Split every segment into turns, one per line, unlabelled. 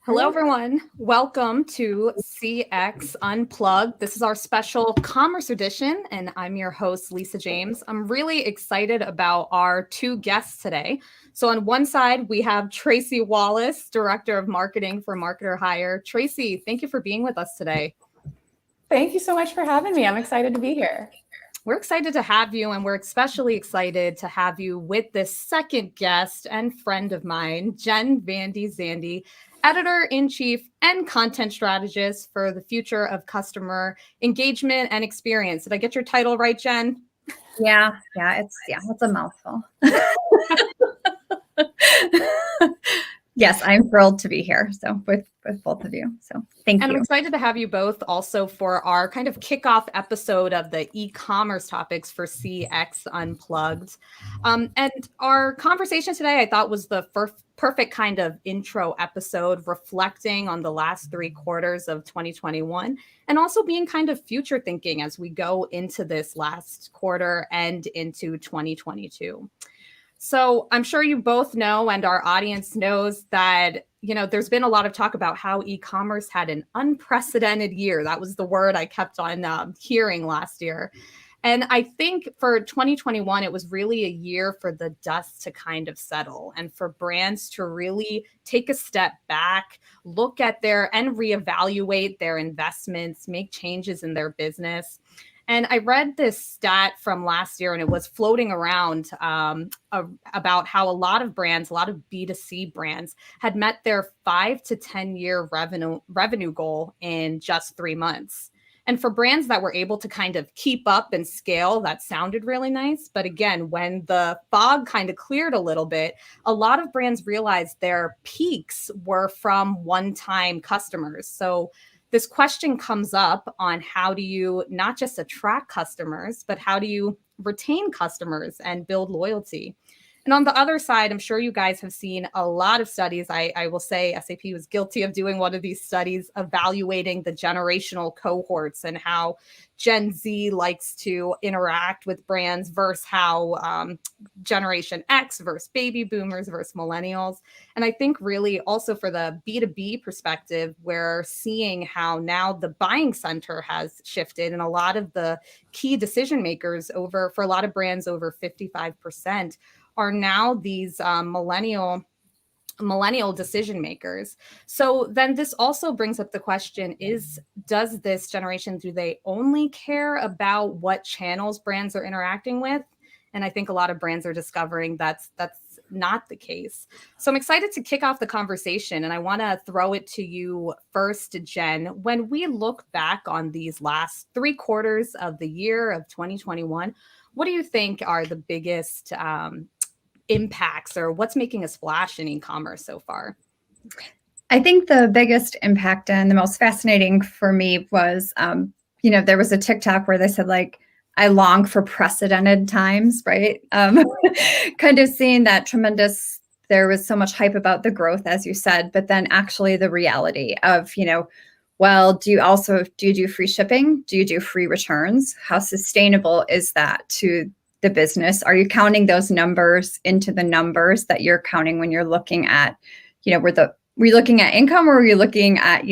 Hello, everyone. Welcome to CX Unplugged. This is our special commerce edition, and I'm your host, Lisa James. I'm really excited about our two guests today. So on one side, we have Tracy Wallace, Director of Marketing for Marketer Hire. Tracy, thank you for being with us today.
Thank you so much for having me. I'm excited to be here.
We're excited to have you, and we're especially excited to have you with this second guest and friend of mine, Jen Vandy Zandy, Editor-in-Chief and Content Strategist for the Future of Customer Engagement and Experience. Did I get your title right, Jen?
Yeah, it's a mouthful. Yes, I'm thrilled to be here. So with both of you. So thank you.
And I'm excited to have you both also for our kind of kickoff episode of the e-commerce topics for CX Unplugged. And our conversation today, I thought, was the perfect kind of intro episode, reflecting on the last 3 quarters of 2021 and also being kind of future thinking as we go into this last quarter and into 2022. So I'm sure you both know, and our audience knows, that there's been a lot of talk about how e-commerce had an unprecedented year. That was the word I kept on hearing last year. And I think for 2021, it was really a year for the dust to kind of settle and for brands to really take a step back, look at and reevaluate their investments, make changes in their business. And I read this stat from last year, and it was floating around about how a lot of brands, a lot of B2C brands, had met their 5 to 10 year revenue goal in just 3 months. And for brands that were able to kind of keep up and scale, that sounded really nice. But again, when the fog kind of cleared a little bit, a lot of brands realized their peaks were from one-time customers. So this question comes up on how do you not just attract customers, but how do you retain customers and build loyalty? And on the other side, I'm sure you guys have seen a lot of studies. I will say SAP was guilty of doing one of these studies evaluating the generational cohorts and how Gen Z likes to interact with brands versus how Generation X versus baby boomers versus millennials. And I think really also for the B2B perspective, we're seeing how now the buying center has shifted, and a lot of the key decision makers for a lot of brands over 55% are now these millennial decision makers. So then this also brings up the question does this generation, do they only care about what channels brands are interacting with? And I think a lot of brands are discovering that's not the case. So I'm excited to kick off the conversation, and I want to throw it to you first, Jen. When we look back on these last 3 quarters of the year of 2021, what do you think are the biggest impacts, or what's making a splash in e-commerce so far?
I think the biggest impact and the most fascinating for me was, there was a TikTok where they said, I long for precedented times, right? Kind of seeing that there was so much hype about the growth, as you said, but then actually the reality of, well, do you do free shipping? Do you do free returns? How sustainable is that to the business? Are you counting those numbers into the numbers that you're counting when you're looking at, were you looking at income, or were you looking at,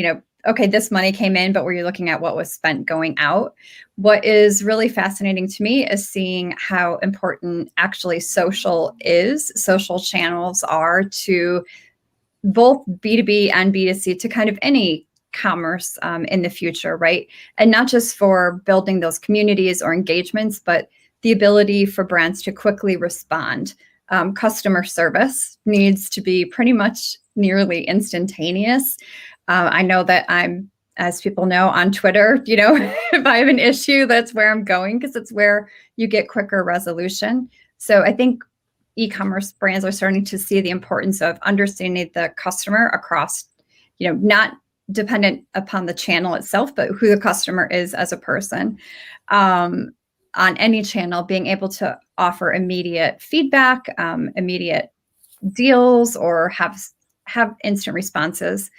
okay, this money came in, but were you looking at what was spent going out? What is really fascinating to me is seeing how important actually social channels are to both B2B and B2C, to kind of any commerce in the future, right? And not just for building those communities or engagements, but the ability for brands to quickly respond. Customer service needs to be pretty much nearly instantaneous. I know that I'm, as people know, on Twitter, if I have an issue, that's where I'm going, because it's where you get quicker resolution. So I think e-commerce brands are starting to see the importance of understanding the customer across, not dependent upon the channel itself, but who the customer is as a person. On any channel, being able to offer immediate feedback, immediate deals or have instant responses.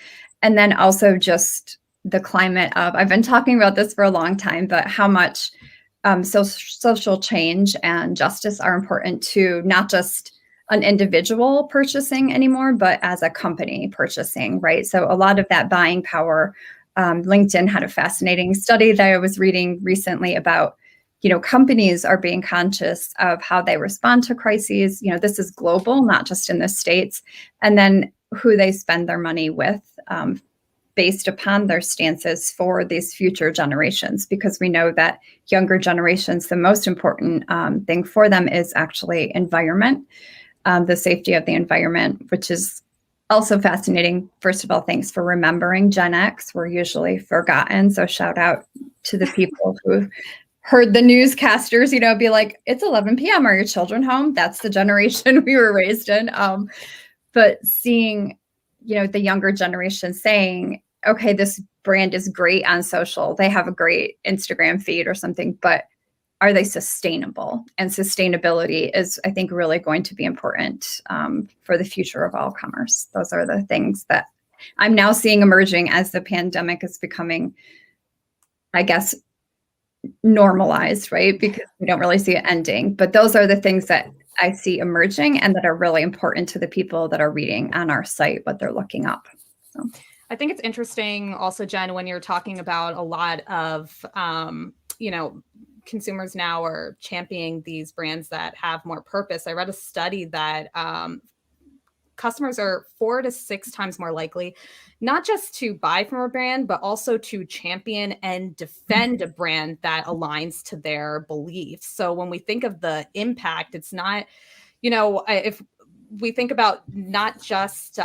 And then also just the climate of, I've been talking about this for a long time, but how much social change and justice are important to not just an individual purchasing anymore, but as a company purchasing, right? So a lot of that buying power, LinkedIn had a fascinating study that I was reading recently about, companies are being conscious of how they respond to crises. This is global, not just in the States, and then who they spend their money with, based upon their stances for these future generations, because we know that younger generations, the most important thing for them is actually environment, the safety of the environment, which is also fascinating. First of all, thanks for remembering Gen X. We're usually forgotten. So shout out to the people who heard the newscasters, be like, it's 11 p.m. Are your children home? That's the generation we were raised in. But seeing, the younger generation saying, okay, this brand is great on social. They have a great Instagram feed or something, but are they sustainable? And sustainability is, I think, really going to be important for the future of all commerce. Those are the things that I'm now seeing emerging as the pandemic is becoming, I guess, normalized, right? Because we don't really see it ending. But those are the things that I see emerging and that are really important to the people that are reading on our site, what they're looking up. So
I think it's interesting also, Jen, when you're talking about a lot of, consumers now are championing these brands that have more purpose. I read a study that customers are 4 to 6 times more likely, not just to buy from a brand, but also to champion and defend a brand that aligns to their beliefs. So when we think of the impact, it's not, if we think about not just,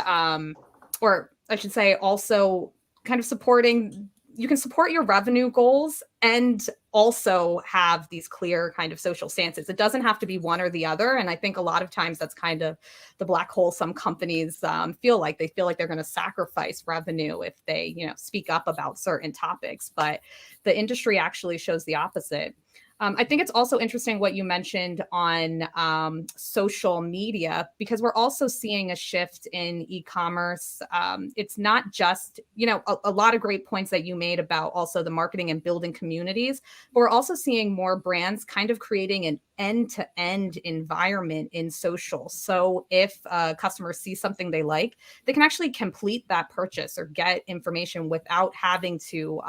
or I should say also kind of supporting, you can support your revenue goals and also have these clear kind of social stances. It doesn't have to be one or the other. And I think a lot of times that's kind of the black hole some companies feel like they're going to sacrifice revenue if they, speak up about certain topics. But the industry actually shows the opposite. I think it's also interesting what you mentioned on social media, because we're also seeing a shift in e-commerce. It's not just, a lot of great points that you made about also the marketing and building communities, but we're also seeing more brands kind of creating an end-to-end environment in social. So if customers see something they like, they can actually complete that purchase or get information without having to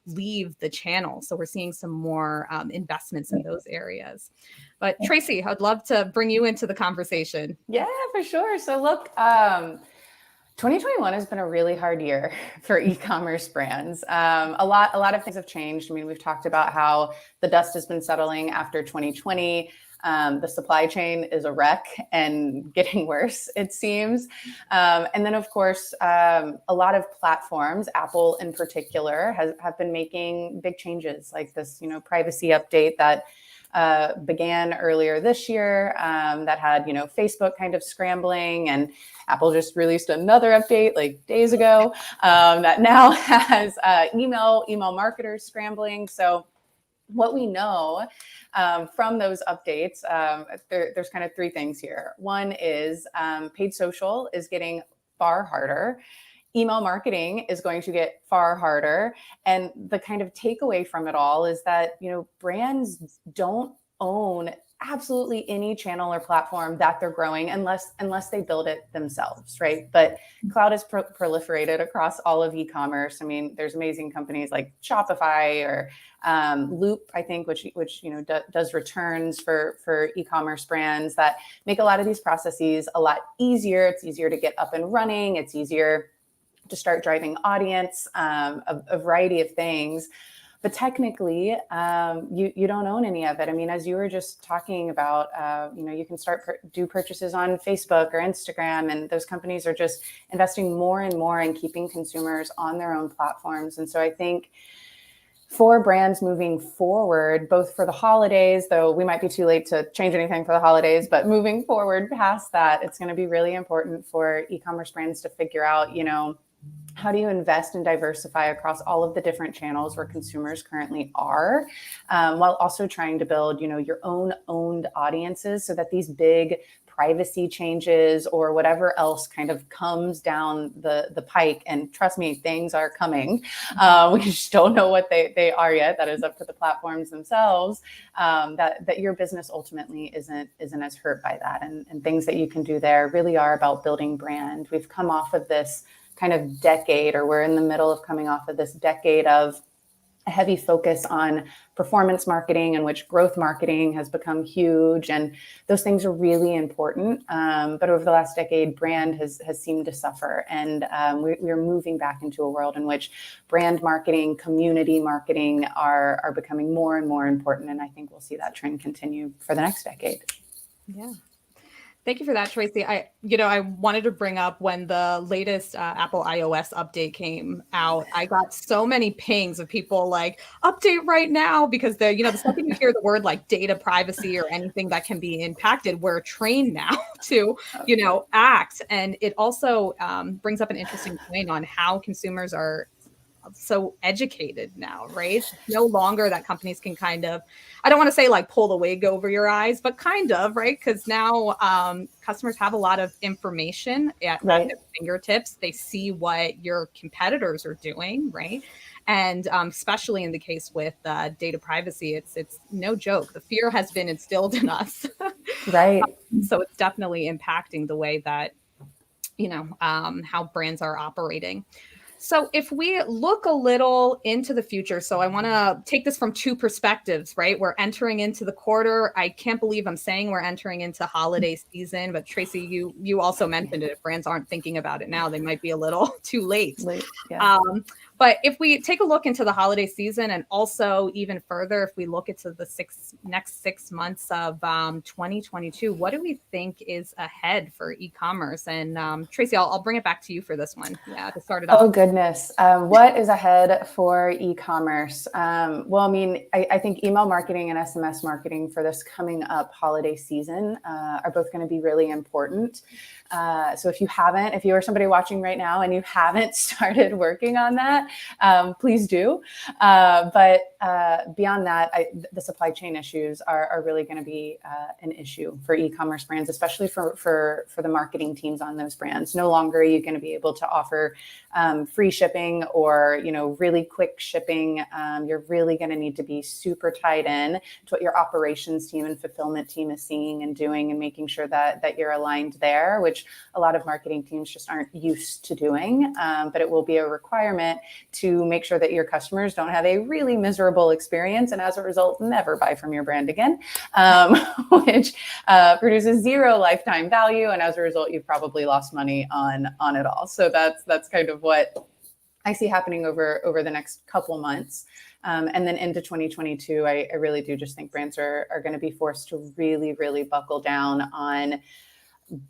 leave the channel. So we're seeing some more investments in those areas. But Tracy, I'd love to bring you into the conversation.
Yeah, for sure. So look, 2021 has been a really hard year for e-commerce brands. A lot of things have changed. I mean, we've talked about how the dust has been settling after 2020. The supply chain is a wreck and getting worse, it seems. And then, of course, a lot of platforms, Apple in particular, have been making big changes, like this, privacy update that began earlier this year, that had, Facebook kind of scrambling, and Apple just released another update like days ago that now has email marketers scrambling. So what we know from those updates, there's kind of 3 things here. One is paid social is getting far harder. Email marketing is going to get far harder. And the kind of takeaway from it all is that, brands don't own absolutely any channel or platform that they're growing unless they build it themselves, right? But cloud has proliferated across all of e-commerce. I mean, there's amazing companies like Shopify or Loop, I think, which does returns for e-commerce brands that make a lot of these processes a lot easier. It's easier to get up and running. It's easier to start driving audience, a variety of things. But technically, you don't own any of it. I mean, as you were just talking about, you can do purchases on Facebook or Instagram, and those companies are just investing more and more in keeping consumers on their own platforms. And so I think for brands moving forward, both for the holidays, though we might be too late to change anything for the holidays, but moving forward past that, it's going to be really important for e-commerce brands to figure out, how do you invest and diversify across all of the different channels where consumers currently are, while also trying to build, your own owned audiences so that these big privacy changes or whatever else kind of comes down the pike. And trust me, things are coming. We just don't know what they are yet. That is up to the platforms themselves. That your business ultimately isn't as hurt by that. And things that you can do there really are about building brand. We've come off of this kind of decade, or we're in the middle of coming off of this decade of a heavy focus on performance marketing, in which growth marketing has become huge. And those things are really important. But over the last decade, brand has seemed to suffer. And we're moving back into a world in which brand marketing, community marketing are becoming more and more important. And I think we'll see that trend continue for the next decade.
Yeah. Thank you for that, Tracy. I wanted to bring up when the latest Apple iOS update came out, I got so many pings of people like, update right now, because the second you hear the word like data privacy or anything that can be impacted, we're trained now to, act. And it also brings up an interesting point on how consumers are so educated now, right? It's no longer that companies can kind of, I don't want to say like pull the wig over your eyes, but kind of, right? Because now customers have a lot of information at their fingertips. They see what your competitors are doing, right? And especially in the case with data privacy, it's no joke. The fear has been instilled in us.
Right.
So it's definitely impacting the way that, how brands are operating. So if we look a little into the future, so I want to take this from two perspectives, right? We're entering into the quarter. I can't believe I'm saying we're entering into holiday season, but Tracy, you also mentioned it. If brands aren't thinking about it now, they might be a little too late.
Yeah.
But if we take a look into the holiday season, and also even further, if we look into the next 6 months of 2022, what do we think is ahead for e-commerce? And Tracy, I'll bring it back to you for this one. Yeah, to start it off.
Oh, goodness. What is ahead for e-commerce? Well, I mean, I think email marketing and SMS marketing for this coming up holiday season are both going to be really important. So if you are somebody watching right now and you haven't started working on that, please do. But beyond that, the supply chain issues are really going to be an issue for e-commerce brands, especially for the marketing teams on those brands. No longer are you going to be able to offer free shipping or, really quick shipping. You're really going to need to be super tied in to what your operations team and fulfillment team is seeing and doing, and making sure that you're aligned there, which a lot of marketing teams just aren't used to doing. But it will be a requirement to make sure that your customers don't have a really miserable experience, and as a result, never buy from your brand again, which produces zero lifetime value. And as a result, you've probably lost money on it all. So that's kind of what I see happening over the next couple months. And then into 2022, I really do just think brands are going to be forced to really, really buckle down on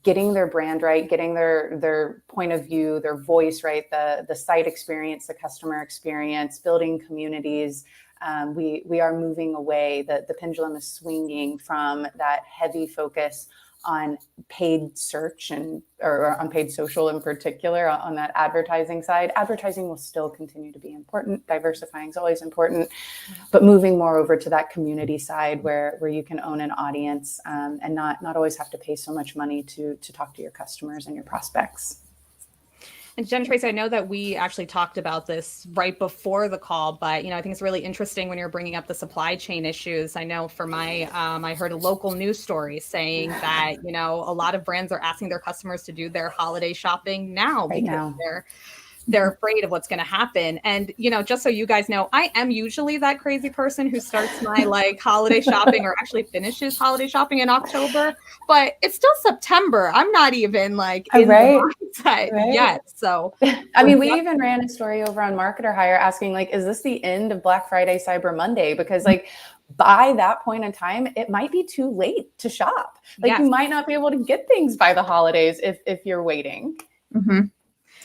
getting their brand right, getting their point of view, their voice right, the site experience, the customer experience, building communities. We are moving away. The pendulum is swinging from that heavy focus on paid search or on paid social in particular, on that advertising side. Advertising will still continue to be important. Diversifying is always important, but moving more over to that community side where you can own an audience and not always have to pay so much money to talk to your customers and your prospects.
And Jen, Tracy, I know that we actually talked about this right before the call, but I think it's really interesting when you're bringing up the supply chain issues. I know for I heard a local news story saying that a lot of brands are asking their customers to do their holiday shopping now because they're afraid of what's going to happen. And, just so you guys know, I am usually that crazy person who starts my holiday shopping or actually finishes holiday shopping in October, but it's still September. I'm not even in the mindset yet. So,
I mean, we even ran a story over on Marketer Hire asking is this the end of Black Friday, Cyber Monday? Because by that point in time, it might be too late to shop. You might not be able to get things by the holidays if you're waiting.
Mm-hmm.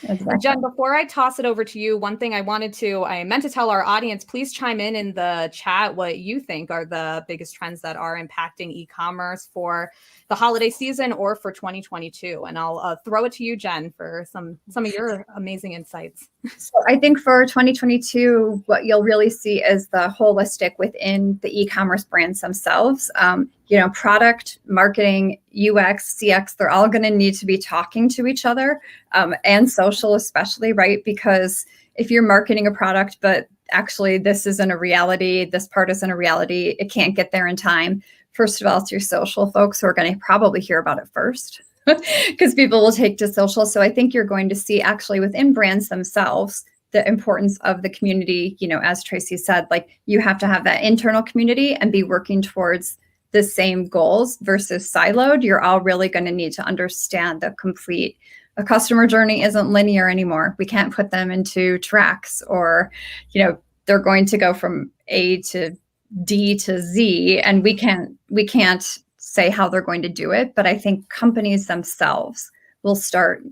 Exactly.
Jen, before I toss it over to you, one thing I meant to tell our audience, please chime in the chat what you think are the biggest trends that are impacting e-commerce for the holiday season or for 2022. And I'll throw it to you, Jen, for some of your amazing insights.
So I think for 2022, what you'll really see is the holistic within the e-commerce brands themselves. product, marketing, UX, CX, they're all going to need to be talking to each other, and social especially, right? Because if you're marketing a product, but actually this isn't a reality, this part isn't a reality, it can't get there in time. First of all, it's your social folks who are going to probably hear about it first because people will take to social. So I think you're going to see actually within brands themselves, the importance of the community, as Tracy said, like you have to have that internal community and be working towards the same goals versus siloed. You're all really going to need to understand a customer journey isn't linear anymore. We can't put them into tracks or, they're going to go from A to D to Z, and we can't say how they're going to do it. But I think companies themselves will start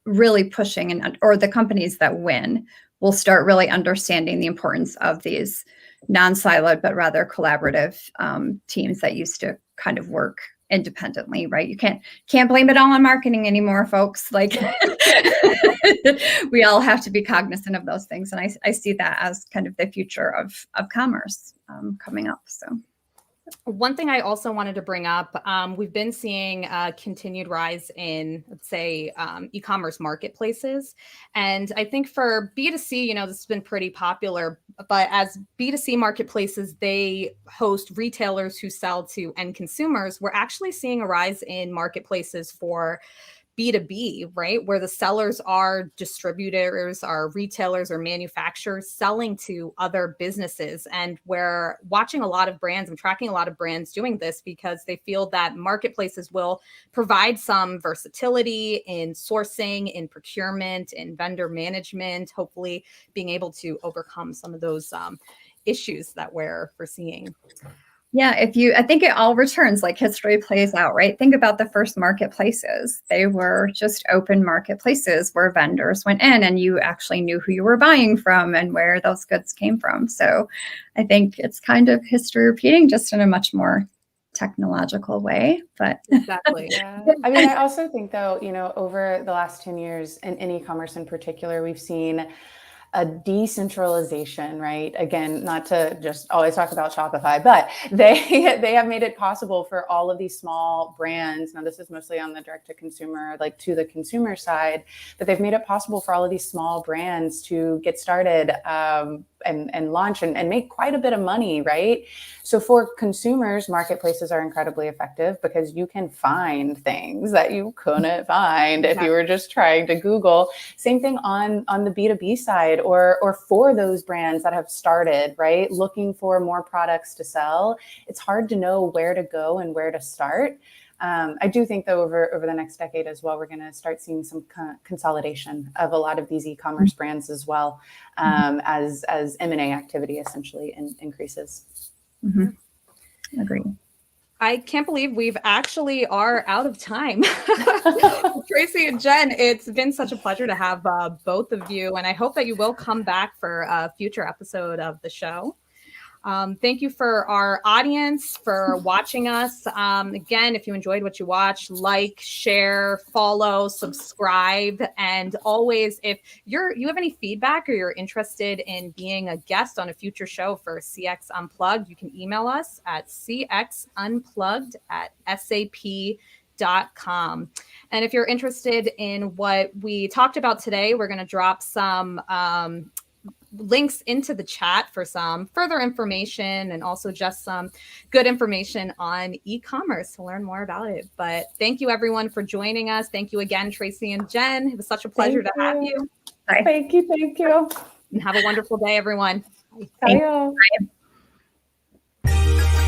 really pushing, or the companies that win will start really understanding the importance of these non-siloed, but rather collaborative teams that used to kind of work independently, right? You can't blame it all on marketing anymore, folks. Like we all have to be cognizant of those things. And I see that as kind of the future of commerce coming up. So
one thing I also wanted to bring up, we've been seeing a continued rise in, let's say, e-commerce marketplaces. And I think for B2C, this has been pretty popular, but as B2C marketplaces, they host retailers who sell to end consumers. We're actually seeing a rise in marketplaces for B2B, right? Where the sellers are distributors, are retailers or manufacturers selling to other businesses. And we're watching a lot of brands and tracking a lot of brands doing this because they feel that marketplaces will provide some versatility in sourcing, in procurement, in vendor management, hopefully being able to overcome some of those issues that we're seeing.
Yeah, I think it all returns, like history plays out, right? Think about the first marketplaces. They were just open marketplaces where vendors went in and you actually knew who you were buying from and where those goods came from. So I think it's kind of history repeating, just in a much more technological way. But
exactly.
Yeah. I mean, I also think though, over the last 10 years in e-commerce in particular, we've seen a decentralization, right? Again, not to just always talk about Shopify, but they have made it possible for all of these small brands. Now, this is mostly on the direct to consumer, like to the consumer side, but they've made it possible for all of these small brands to get started and launch and make quite a bit of money, right? So for consumers, marketplaces are incredibly effective because you can find things that you couldn't find if you were just trying to Google. Same thing on the B2B side or for those brands that have started, right? Looking for more products to sell. It's hard to know where to go and where to start. I do think though over the next decade as well, we're going to start seeing some consolidation of a lot of these e-commerce brands as well, as M&A activity essentially increases.
Mm-hmm. Agree.
I can't believe we've actually are out of time. Tracy and Jen, it's been such a pleasure to have both of you, and I hope that you will come back for a future episode of the show. Thank you for our audience for watching us. Again, if you enjoyed what you watched, like, share, follow, subscribe. And always, if you have any feedback or you're interested in being a guest on a future show for CX Unplugged, you can email us at cxunplugged@sap.com. And if you're interested in what we talked about today, we're going to drop some links into the chat for some further information and also just some good information on e-commerce to learn more about it. But thank you everyone for joining us. Thank you again, Tracy and Jen. It was such a pleasure to have you.
Bye.
Thank you.
And have a wonderful day, everyone.
Bye. Bye.